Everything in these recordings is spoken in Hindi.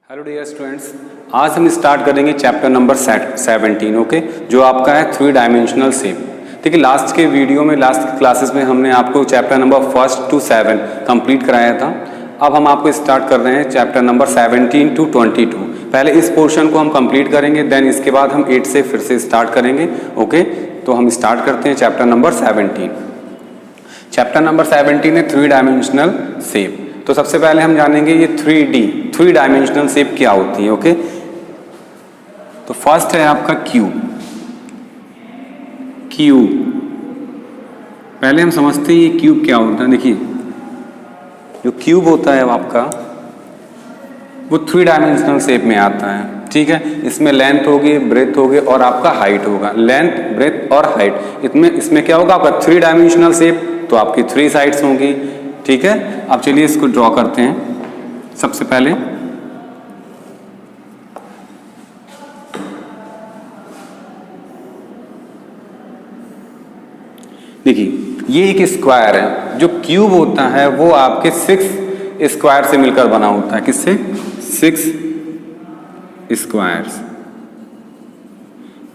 हेलो डियर स्टूडेंट्स, आज हम स्टार्ट करेंगे चैप्टर नंबर 17 ओके, जो आपका है 3 डायमेंशनल शेप। देखिए लास्ट क्लासेस में हमने आपको चैप्टर नंबर 1 to 7 कंप्लीट कराया था। अब हम आपको स्टार्ट कर रहे हैं चैप्टर नंबर 17 to 22। पहले इस पोर्शन को हम कंप्लीट करेंगे, देन इसके बाद हम 8 से फिर से स्टार्ट करेंगे। ओके, तो हम स्टार्ट करते हैं चैप्टर नंबर 17। चैप्टर नंबर 17 है 3 डायमेंशनल शेप। तो सबसे पहले हम जानेंगे ये 3 डायमेंशनल शेप क्या होती है। ओके, तो फर्स्ट है आपका क्यूब। पहले हम समझते हैं ये क्यूब क्या होता है। देखिए जो क्यूब होता है आपका वो 3 डायमेंशनल शेप में आता है। ठीक है, इसमें लेंथ होगी, ब्रेथ होगी और आपका हाइट होगा। लेंथ, ब्रेथ और हाइट, इसमें क्या होगा आपका 3 डायमेंशनल शेप, तो आपकी 3 साइड्स होंगी। ठीक है, अब चलिए इसको ड्रॉ करते हैं। सबसे पहले देखिए ये एक स्क्वायर है। जो क्यूब होता है वो आपके 6 स्क्वायर से मिलकर बना होता है। किससे? 6 स्क्वायर्स।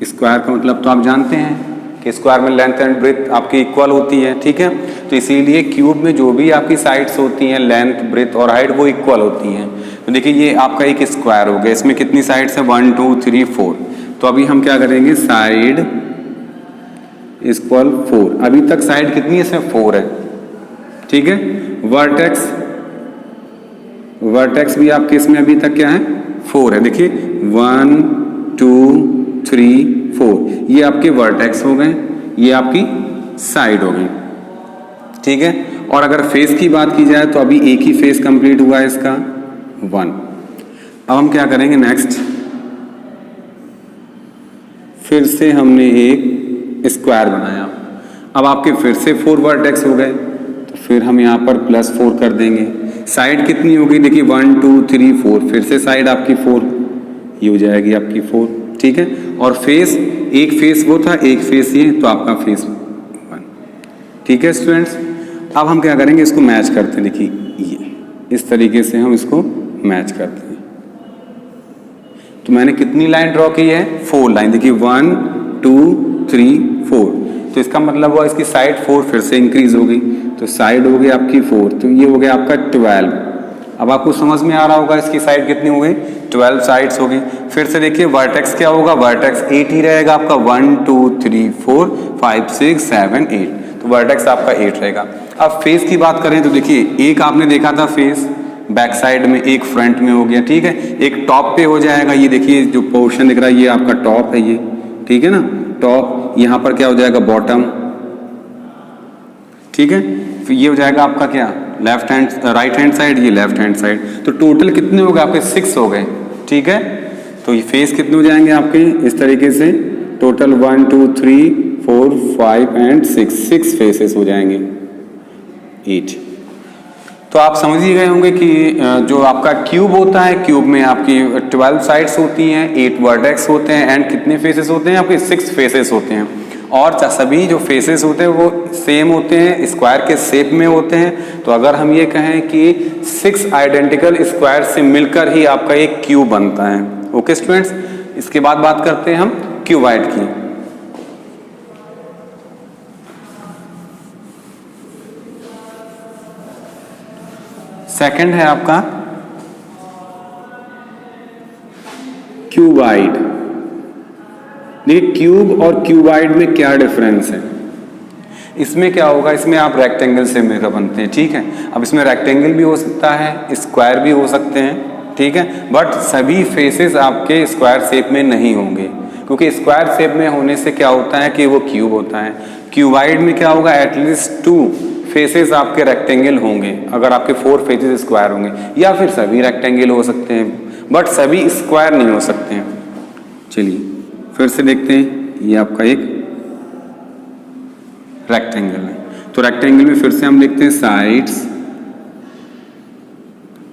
स्क्वायर का मतलब तो आप जानते हैं कि स्क्वायर में लेंथ एंड ब्रेथ आपकी इक्वल होती है। ठीक है, तो इसीलिए क्यूब में जो भी आपकी साइड्स होती हैं, लेंथ, ब्रेथ और हाइट, वो इक्वल होती हैं। तो देखिए ये आपका एक स्क्वायर हो गया। इसमें कितनी साइड्स है? 1 2 3 4। तो अभी हम क्या करेंगे? Side equal 4। अभी तक साइड कितनी है? इसमें 4 है। ठीक है, वर्टेक्स भी आपके इसमें अभी तक क्या है? 4 है। देखिए 1 2 3 4, ये आपके वर्टेक्स हो गए, ये आपकी साइड हो गई। ठीक है, और अगर फेस की बात की जाए तो अभी एक ही फेस कंप्लीट हुआ है इसका, 1। अब हम क्या करेंगे नेक्स्ट? फिर से हमने एक स्क्वायर बनाया। अब आपके फिर से 4 वर्टेक्स हो गए, तो फिर हम यहाँ पर +4 कर देंगे। साइड कितनी होगी? देखिए 1 2 3 4, फिर से साइड आपकी 4, ये हो जाएगी आपकी 4। ठीक है, और फेस, एक फेस वो था, एक फेस ये, तो आपका फेस 1। ठीक है स्टूडेंट्स, अब हम क्या करेंगे? इसको मैच करते हैं। देखिए ये इस तरीके से हम इसको मैच करते हैं। तो मैंने कितनी लाइन ड्रॉ की है? 4 लाइन। देखिए 1 2 3 4, तो इसका मतलब हुआ इसकी साइड 4 फिर से इंक्रीज हो गई, तो साइड हो गई आपकी 4, तो ये हो गया आपका 12। अब आपको समझ में आ रहा होगा इसकी साइड कितनी हो गई? 12 साइड्स हो गई। फिर से देखिए वर्टेक्स क्या होगा? वर्टेक्स 8 ही रहेगा आपका। 1 2 3 4 5 6 7 8, तो वर्टेक्स आपका 8 रहेगा। अब फेस की बात करें तो देखिए एक आपने देखा था फेस बैक साइड में, एक फ्रंट में हो गया। ठीक है, एक टॉप पे हो जाएगा। ये देखिए जो पोर्शन दिख रहा है ये आपका टॉप है ये। ठीक है ना, टॉप। यहाँ पर क्या हो जाएगा? बॉटम। ठीक है, फिर ये हो जाएगा आपका क्या? राइट हैंड साइड, ये लेफ्ट हैंड साइड। तो टोटल कितने हो गए आपके? 6 हो गए। ठीक है, तो ये फेस कितने हो जाएंगे आपके इस तरीके से? टोटल 1 2 3 4 5 एंड 6 फेसेस हो जाएंगे, 8। तो आप समझ ही गए होंगे कि जो आपका क्यूब होता है, क्यूब में आपकी 12 साइड्स होती हैं, 8 वर्टेक्स होते हैं एंड कितने फेसेस होते हैं? आपके 6 फेसेस होते हैं। और सभी जो फेसेस होते हैं वो सेम होते हैं, स्क्वायर के शेप में होते हैं। तो अगर हम ये कहें कि 6 आइडेंटिकल स्क्वायर से मिलकर ही आपका एक क्यूब बनता है। ओके स्टूडेंट्स, इसके बाद बात करते हैं हम क्यूबॉइड की। सेकंड है आपका क्यूबॉइड। देखिए क्यूब और क्यूबॉइड में क्या डिफरेंस है? इसमें क्या होगा? इसमें आप रेक्टेंगल से मिलकर बनते हैं। ठीक है, अब इसमें रेक्टेंगल भी हो सकता है, स्क्वायर भी हो सकते हैं। ठीक है, बट सभी फेसेस आपके स्क्वायर शेप में नहीं होंगे, क्योंकि स्क्वायर शेप में होने से क्या होता है कि वो क्यूब होता है। क्यूबॉइड में क्या होगा? एटलीस्ट 2 फेसेस आपके रेक्टेंगल होंगे, अगर आपके 4 फेसेस स्क्वायर होंगे, या फिर सभी रेक्टेंगल हो सकते हैं, बट सभी स्क्वायर नहीं हो सकते हैं। चलिए फिर से देखते हैं, ये आपका एक रेक्टेंगल है। तो रेक्टेंगल में फिर से हम देखते हैं साइड्स,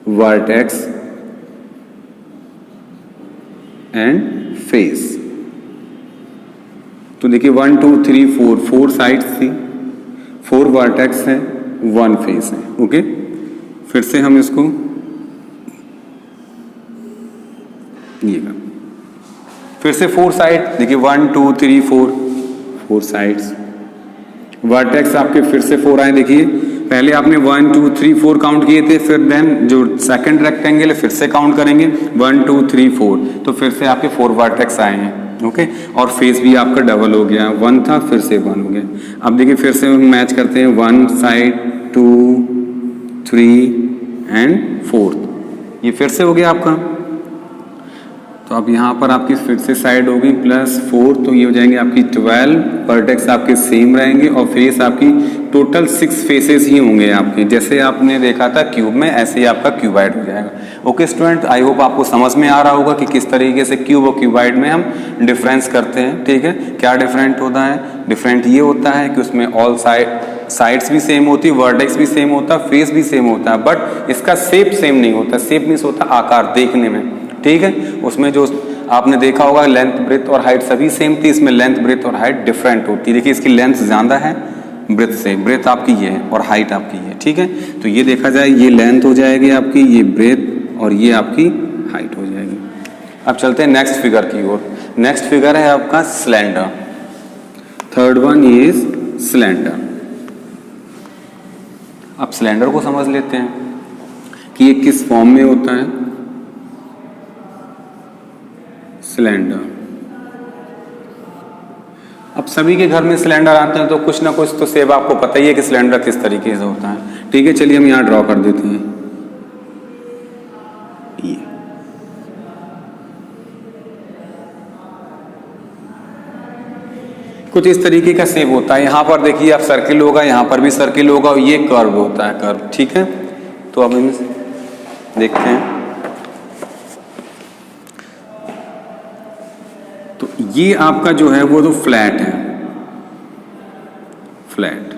वर्टेक्स एंड फेस। तो देखिए 1 2 3 4 साइड्स थी, 4 वर्टेक्स है, 1 फेस है। ओके, फिर से हम इसको ये का फिर से 4 साइड देखिए 1 2 3 4 साइड्स। वर्टेक्स आपके फिर से 4 आए, देखिए पहले आपने 1 2 3 4 काउंट किए थे, फिर देन जो सेकंड रेक्टेंगल है फिर से काउंट करेंगे 1 2 3 4, तो फिर से आपके 4 वर्टेक्स आए हैं। ओके, और फेस भी आपका डबल हो गया, 1 था फिर से 1 हो गया। अब देखिए फिर से मैच करते हैं 1 साइड 2 3 एंड 4, ये फिर से हो गया आपका। तो अब यहाँ पर आपकी फिर से साइड होगी +4, तो ये हो जाएंगे आपकी 12। वर्टेक्स आपके सेम रहेंगे और फेस आपकी टोटल 6 फेसेस ही होंगे आपके, जैसे आपने देखा था क्यूब में, ऐसे ही आपका क्यूबाइड हो जाएगा। ओके स्टूडेंट, आई होप आपको समझ में आ रहा होगा कि किस तरीके से क्यूब और क्यूबाइड में हम डिफरेंस करते हैं। ठीक है, क्या डिफरेंट होता है? डिफरेंट ये होता है कि उसमें ऑल साइड्स भी सेम होती है, वर्टेक्स भी सेम होता है, फेस भी सेम होता है, बट इसका शेप सेम नहीं होता। शेप मीन्स होता आकार देखने में। ठीक है, उसमें जो आपने देखा होगा लेंथ ब्रेथ और हाइट सभी सेम थी, इसमें लेंथ ब्रेथ और हाइट डिफरेंट होती है। देखिए इसकी लेंथ ज़्यादा है ब्रेथ से, ब्रेथ आपकी ये है और हाइट आपकी ये। ठीक है, तो ये देखा जाए ये लेंथ हो जाएगी आपकी, ये ब्रेथ और ये आपकी हाइट हो जाएगी। अब चलते हैं नेक्स्ट फिगर की ओर। नेक्स्ट फिगर है आपका cylinder. Third one is cylinder. अब सिलेंडर को समझ लेते हैं कि ये किस फॉर्म में होता है। सिलेंडर, अब सभी के घर में सिलेंडर आते हैं, तो कुछ ना कुछ तो शेप आपको पता ही है कि सिलेंडर किस तरीके से होता है। ठीक है, चलिए हम यहां ड्रॉ कर देते हैं। ये कुछ इस तरीके का शेप होता है। यहां पर देखिए आप सर्किल होगा, यहां पर भी सर्किल होगा और ये कर्व होता है, कर्व। ठीक है, तो अब हम देखते हैं। तो ये आपका जो है वो तो फ्लैट है, फ्लैट।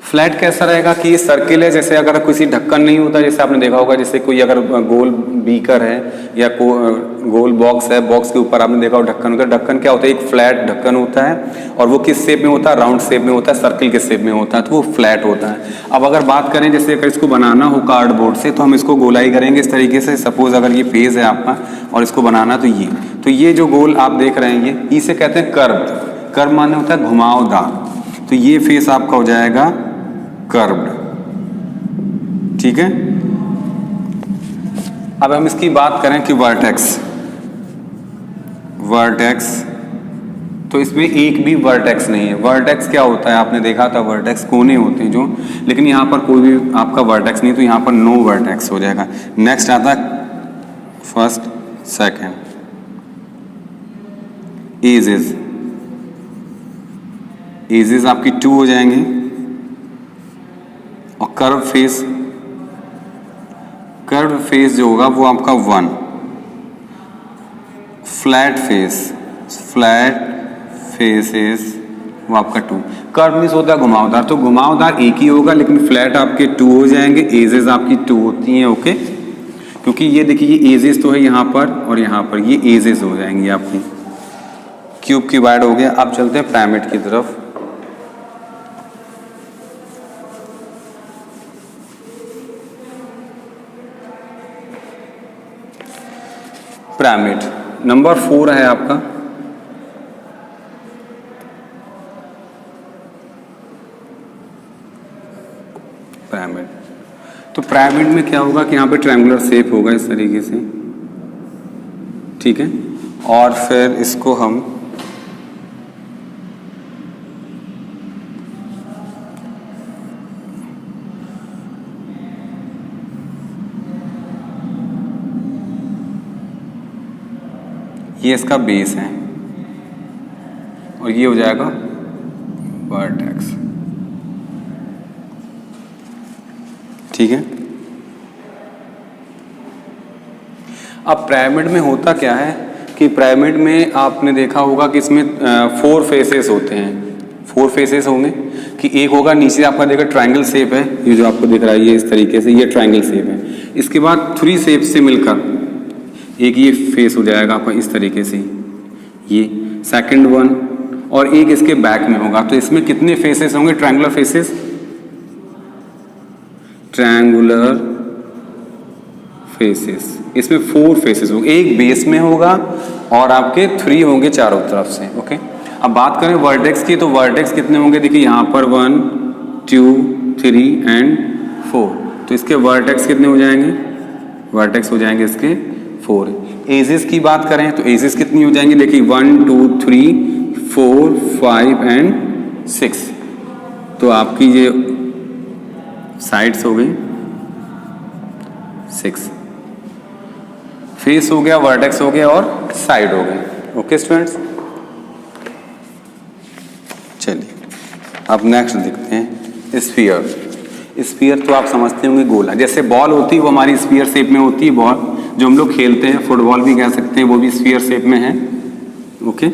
फ्लैट कैसा रहेगा कि ये सर्किल है, जैसे अगर किसी ढक्कन नहीं होता, जैसे आपने देखा होगा, जैसे कोई अगर गोल बीकर है या गोल बॉक्स है, बॉक्स के ऊपर आपने देखा होगा ढक्कन होता है। ढक्कन क्या होता है? एक फ्लैट ढक्कन होता है और वो किस शेप में होता है? राउंड शेप में होता है, सर्किल के शेप में होता है, तो वो फ्लैट होता है। अब अगर बात करें जैसे अगर इसको बनाना हो कार्डबोर्ड से, तो हम इसको गोलाई करेंगे इस तरीके से। सपोज अगर ये पेज है आपका और इसको बनाना, तो ये जो गोल आप देख रहे हैं ये इसे कहते हैं कर्व। कर्व माने होता है घुमावदार, तो ये फेस आपका हो जाएगा कर्व्ड। ठीक है, अब हम इसकी बात करें कि वर्टेक्स, तो इसमें एक भी वर्टेक्स नहीं है। वर्टेक्स क्या होता है? आपने देखा था वर्टेक्स कोने होते हैं जो, लेकिन यहाँ पर कोई भी आपका वर्टेक्स नहीं, तो यहाँ पर नो वर्टेक्स हो जाएगा। नेक्स्ट आता है फर्स्ट सेकंड, एजेस आपकी 2 हो जाएंगे और कर्व फेस जो होगा वो आपका 1। फ्लैट फेसेस वो आपका 2। कर्व मीन्स होता है घुमावदार, तो घुमावदार एक ही होगा, लेकिन फ्लैट आपके 2 हो जाएंगे। एजेस आपकी 2 होती हैं। ओके, क्योंकि ये देखिए ये एजेस तो है यहाँ पर और यहाँ पर, ये एजेस हो जाएंगी आपकी। क्यूब क्यूबाइड हो गया। अब चलते हैं पिरामिड की तरफ। पिरामिड नंबर 4 है आपका। पिरामिड, तो पिरामिड में क्या होगा कि यहाँ पे ट्रायंगुलर शेप होगा इस तरीके से। ठीक है, और फिर इसको हम ये इसका बेस है और ये हो जाएगा वर्टेक्स। ठीक है, अब पिरामिड में होता क्या है कि पिरामिड में आपने देखा होगा कि इसमें 4 फेसेस होते हैं। 4 फेसेस होंगे कि एक होगा नीचे आपका देखा ट्रायंगल शेप है, ये जो आपको दिख रहा है ये इस तरीके से, ये ट्रायंगल शेप है। इसके बाद 3 शेप से मिलकर एक ये फेस हो जाएगा आपका इस तरीके से, ये सेकंड वन, और एक इसके बैक में होगा। तो इसमें कितने फेसेस होंगे? ट्रायंगुलर फेसेस, ट्रायंगुलर फेसेस, इसमें 4 फेसेस होंगे, एक बेस में होगा और आपके 3 होंगे चारों तरफ से। ओके, अब बात करें वर्टेक्स की, तो वर्टेक्स कितने होंगे, देखिए यहाँ पर 1 2 3 एंड 4, तो इसके वर्टेक्स कितने हो जाएंगे, वर्टेक्स हो जाएंगे इसके 4। एजेस की बात करें तो एजेस कितनी हो जाएंगी, देखिए 1 2 3 4 5 एंड 6, तो आपकी ये साइड्स हो गई 6, फेस हो गया, वर्टेक्स हो गया और साइड हो गए। ओके स्टूडेंट्स, चलिए अब नेक्स्ट देखते हैं स्फीयर। स्फीयर तो आप समझते होंगे गोला, जैसे बॉल होती है वो हमारी स्फीयर शेप में होती है, बॉल जो हम लोग खेलते हैं, फुटबॉल भी कह सकते हैं, वो भी स्फीयर शेप में है। ओके,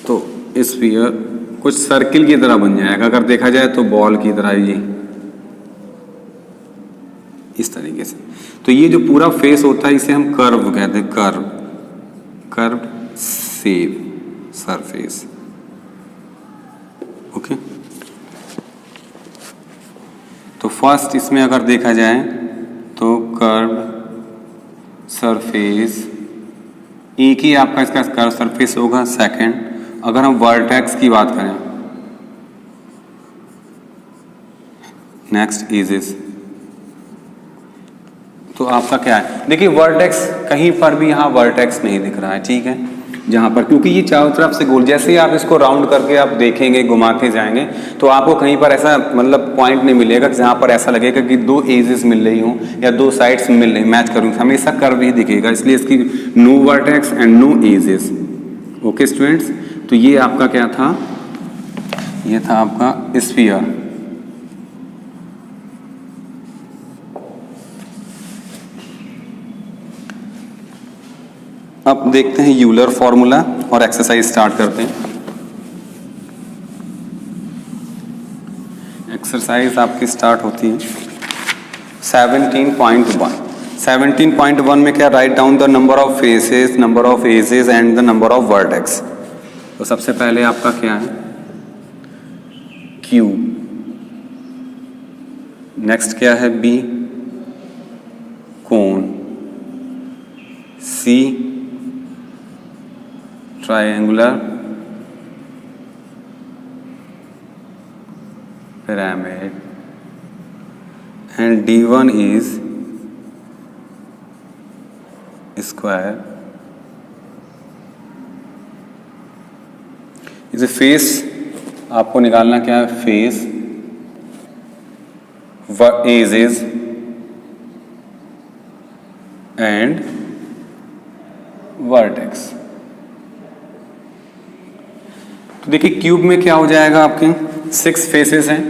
तो स्फीयर कुछ सर्किल की तरह बन जाएगा, अगर देखा जाए तो बॉल की तरह ये इस तरीके से। तो ये जो पूरा फेस होता है इसे हम कर्व कहते हैं, curve, curve shape surface. Okay, तो फर्स्ट इसमें अगर देखा जाए तो कर्व सरफेस, एक ही आपका इसका कर्व सरफेस होगा। सेकंड, अगर हम वर्टेक्स की बात करें, नेक्स्ट एजेस, तो आपका क्या है, देखिए वर्टेक्स कहीं पर भी यहाँ वर्टेक्स नहीं दिख रहा है, ठीक है, जहाँ पर, क्योंकि ये चारों तरफ से गोल, जैसे ही आप इसको राउंड करके आप देखेंगे, घुमा के जाएंगे, तो आपको कहीं पर ऐसा मतलब पॉइंट नहीं मिलेगा जहाँ पर ऐसा लगेगा कि 2 एजेस मिल रही हों या 2 साइड्स मिल रही, मैच करूँ, हमेशा कर्व ही दिखेगा, इसलिए इसकी no vertex and no edges. Okay students, तो ये आपका क्या था, ये था आपका स्फीयर। अब देखते हैं यूलर फॉर्मूला और एक्सरसाइज स्टार्ट करते हैं। एक्सरसाइज आपकी स्टार्ट होती है 17.1। 17.1 में क्या, write down the number of faces, number of edges and the number of vertex. तो सबसे पहले आपका क्या है, क्यूब, नेक्स्ट क्या है, B cone, C triangular pyramid, and D1 is square. इसे फेस आपको निकालना क्या है, फेस, एजेस एंड वर्टेक्स। तो देखिए क्यूब में क्या हो जाएगा, आपके 6 फेसेस हैं,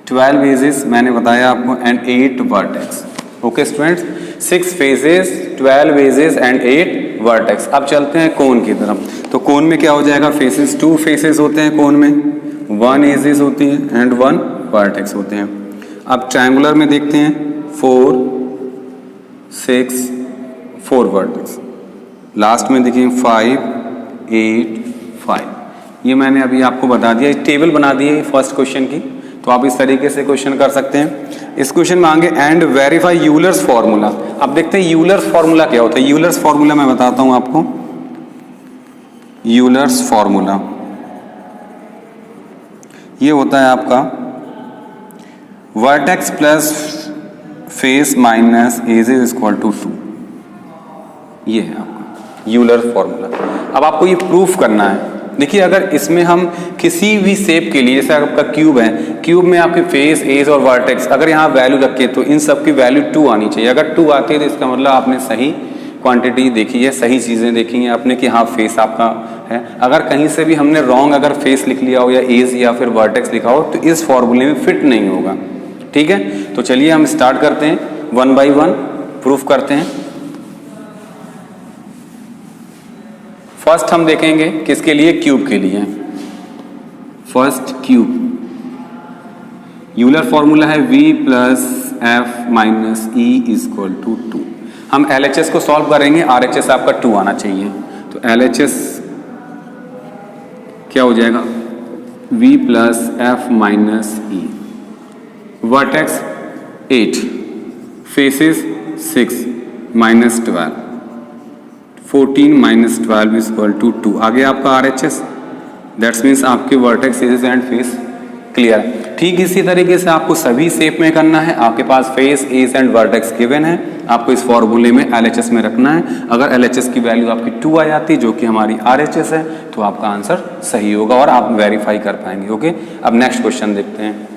12 एजेस मैंने बताया आपको and 8 vertex. Okay students, 6 faces, 12 edges and 8 vertex. अब चलते हैं कोन की तरफ। तो कोन में क्या हो जाएगा, फेसेस, 2 फेसेस होते हैं कोन में, 1 एजेस होती है एंड 1 वर्टेक्स होते हैं। अब ट्रायंगुलर में देखते हैं 4 6 4 वर्टेक्स, लास्ट में देखिए 5 8 5। ये मैंने अभी आपको बता दिया, टेबल बना दी है फर्स्ट क्वेश्चन की, तो आप इस तरीके से क्वेश्चन कर सकते हैं। इस क्वेश्चन में आगे एंड वेरीफाई यूलर्स फॉर्मूला। अब देखते हैं यूलर्स फॉर्मूला क्या होता है। यूलर्स फॉर्मूला मैं बताता हूं आपको। यूलर्स फॉर्मूला ये होता है आपका vertex plus face minus edge is equal to 2। ये है आपका यूलर फॉर्मूला। अब आपको ये प्रूफ करना है। देखिए अगर इसमें हम किसी भी शेप के लिए, जैसे आपका क्यूब है, क्यूब में आपके फेस, एज और वर्टेक्स अगर यहाँ वैल्यू रखे तो इन सब की वैल्यू 2 आनी चाहिए। अगर 2 आती है तो इसका मतलब आपने सही क्वांटिटी देखी है, सही चीज़ें देखी हैं आपने कि हाँ फेस आपका है। अगर कहीं से भी हमने रॉन्ग अगर फेस लिख लिया हो या एज या फिर वर्टेक्स लिखा हो तो इस फॉर्मूले में फिट नहीं होगा। ठीक है, तो चलिए हम स्टार्ट करते हैं, 1 बाई 1 प्रूफ करते हैं। फर्स्ट हम देखेंगे किसके लिए, क्यूब के लिए। फर्स्ट क्यूब, यूलर फॉर्मूला है v plus F minus E equal to 2। हम LHS को सॉल्व करेंगे, RHS आपका 2 आना चाहिए। तो LHS क्या हो जाएगा, v plus F minus E. Vertex 8, faces 6 minus 12, 14 minus 12 is equal to 2। आगे आपका RHS, दैट्स मीन्स आपके vertex edges and face clear है। ठीक इसी तरीके से आपको सभी शेप में करना है। आपके पास face, edge and vertex given है, आपको इस फॉर्मूले में LHS में रखना है। अगर LHS की वैल्यू आपकी 2 आ जाती जो कि हमारी RHS है तो आपका आंसर सही होगा और आप वेरीफाई कर पाएंगे। ओके, अब नेक्स्ट क्वेश्चन देखते हैं।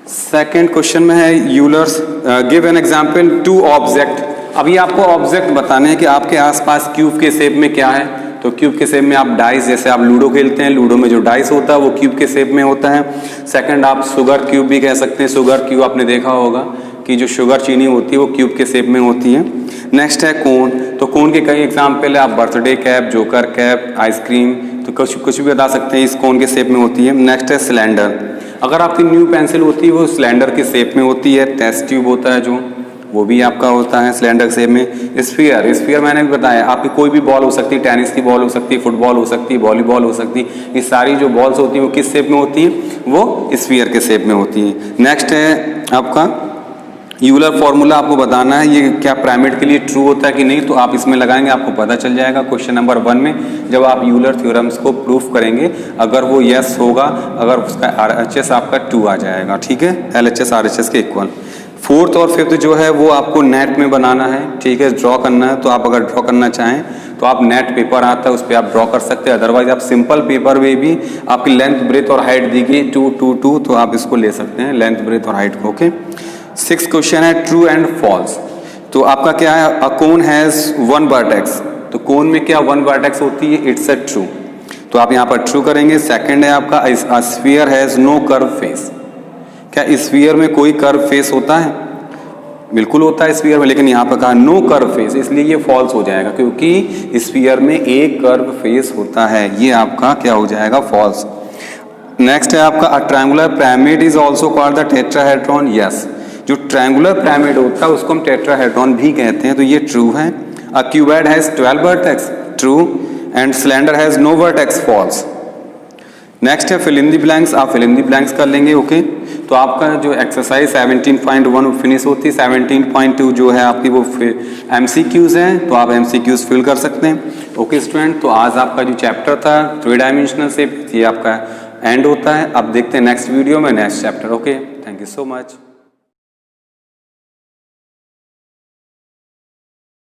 सेकेंड क्वेश्चन में है Euler's give an example 2 object. अभी आपको ऑब्जेक्ट बताने हैं कि आपके आसपास क्यूब के शेप में क्या है। तो क्यूब के शेप में आप डाइस, जैसे आप लूडो खेलते हैं, लूडो में जो डाइस होता है वो क्यूब के शेप में होता है। सेकंड आप शुगर क्यूब भी कह सकते हैं। शुगर क्यूब आपने देखा होगा कि जो शुगर चीनी होती है वो क्यूब के शेप में होती है। नेक्स्ट है कोन। तो कोन के कई एग्जाम्पल है, आप birthday cap, joker cap, ice cream, तो कुछ भी बता सकते हैं, इस कोन के शेप में होती है। नेक्स्ट है सिलेंडर। अगर आपकी न्यू पेंसिल होती है वो सिलेंडर के शेप में होती है। टेस्ट ट्यूब होता है जो, वो भी आपका होता है सिलेंडर शेप में। स्फीयर, स्फीयर मैंने भी बताया, आपकी कोई भी बॉल हो सकती है, टेनिस की बॉल हो सकती है, फुटबॉल हो सकती है, वॉलीबॉल हो सकती है। ये सारी जो बॉल्स होती हैं वो किस शेप में होती है, वो स्फीयर के शेप में होती है। नेक्स्ट है आपका यूलर फॉर्मूला। आपको बताना है ये क्या पिरामिड के लिए ट्रू होता है कि नहीं, तो आप इसमें लगाएंगे, आपको पता चल जाएगा क्वेश्चन नंबर 1 में जब आप यूलर थ्योरम्स को प्रूफ करेंगे। अगर वो यस होगा, अगर उसका RHS आपका 2 आ जाएगा, ठीक है, LHS RHS के इक्वल। फोर्थ और फिफ्थ जो है वो आपको नेट में बनाना है, ठीक है, ड्रॉ करना है। तो आप अगर ड्रॉ करना चाहें तो आप नेट पेपर आता है उस पर आप ड्रॉ कर सकते हैं। अदरवाइज आप सिंपल पेपर में भी आपकी लेंथ, ब्रेथ और हाइट दी गई 2, 2, 2, तो आप इसको ले सकते हैं, लेंथ, ब्रेथ और हाइट को। ओके, 6th क्वेश्चन है ट्रू एंड फॉल्स। तो आपका क्या है, अ कोन हैज 1 वर्टेक्स। तो कोन में क्या 1 वर्टेक्स होती है, इट्स अ ट्रू, तो आप यहाँ पर ट्रू करेंगे। सेकंड है आपका a sphere has no curve face. क्या स्फीयर में कोई कर्व फेस होता है, बिल्कुल होता है स्फीयर में, लेकिन यहाँ पर कहा नो कर्व फेस, इसलिए ये फॉल्स हो जाएगा क्योंकि स्फीयर में एक कर्व फेस होता है, ये आपका क्या हो जाएगा, फॉल्स। नेक्स्ट है आपका a triangular pyramid is also called the tetrahedron. Yes, जो ट्रायंगुलर पिरामिड होता है उसको हम टेट्राहेड्रॉन भी कहते हैं, तो ये ट्रू है। A cuboid has 12 vertex, true, and cylinder has no vertex, false. Next है फिल इन द ब्लैंक्स। आप फिल इन द ब्लैंक्स कर लेंगे। ओके, तो आपका जो एक्सरसाइज 17.1 फिनिश होती है, 17.2 जो है आपकी वो MCQs हैं, तो आप MCQs फिल कर सकते हैं। ओके स्टूडेंट, तो आज आपका जो चैप्टर था 3 डायमेंशनल शेप, ये आपका एंड होता है। अब देखते हैं नेक्स्ट वीडियो में next chapter. Okay, thank you so much.